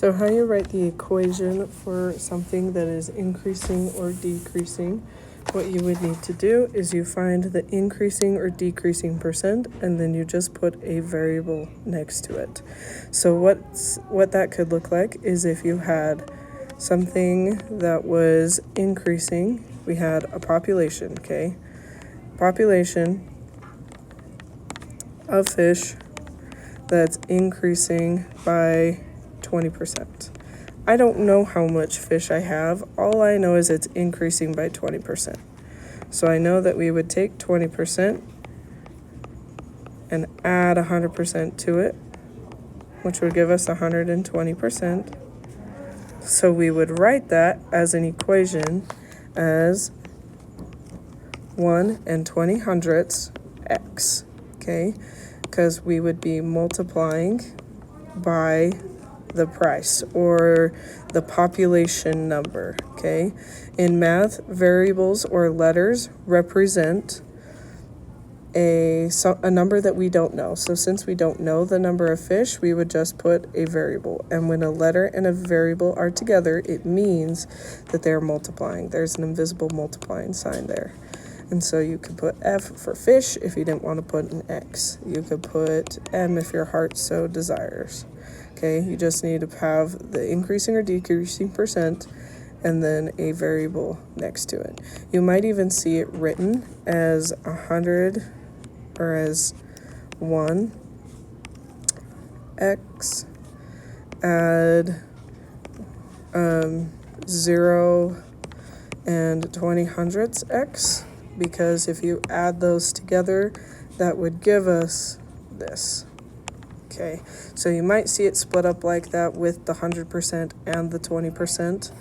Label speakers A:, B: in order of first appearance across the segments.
A: So how you write the equation for something that is increasing or decreasing, what you would need to do is you find the increasing or decreasing percent, and then you just put a variable next to it. So what that could look like is if you had something that was increasing, we had a population, okay? Population of fish that's increasing by 20%. I don't know how much fish I have. All I know is it's increasing by 20%. So I know that we would take 20% and add 100% to it, which would give us 120%. So we would write that as an equation as 1 and 20 hundredths x, okay? Because we would be multiplying by the price or the population number, okay? In math, variables or letters represent a number that we don't know. So since we don't know the number of fish, we would just put a variable. And when a letter and a variable are together, it means that they're multiplying. There's an invisible multiplying sign there. And so you could put F for fish if you didn't want to put an X. You could put M if your heart so desires. Okay, you just need to have the increasing or decreasing percent and then a variable next to it. You might even see it written as 100 or as 1 X, add 0 and 20 hundredths X, because if you add those together, that would give us this. Okay, so you might see it split up like that with the 100% and the 20%,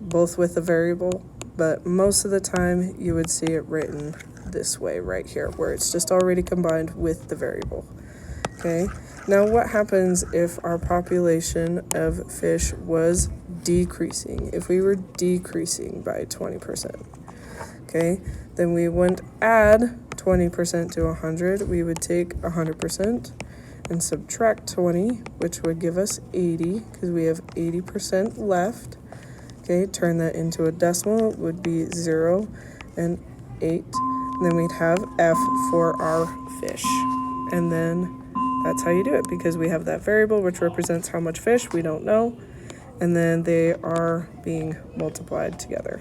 A: both with a variable, but most of the time you would see it written this way right here, where it's just already combined with the variable. Okay, now what happens if our population of fish was decreasing? If we were decreasing by 20%, okay, then we wouldn't add 20% to 100, we would take 100% and subtract 20, which would give us 80, because we have 80% left. Okay, turn that into a decimal, it would be 0 and 8. And then we'd have F for our fish. And then that's how you do it, because we have that variable which represents how much fish we don't know, and then they are being multiplied together.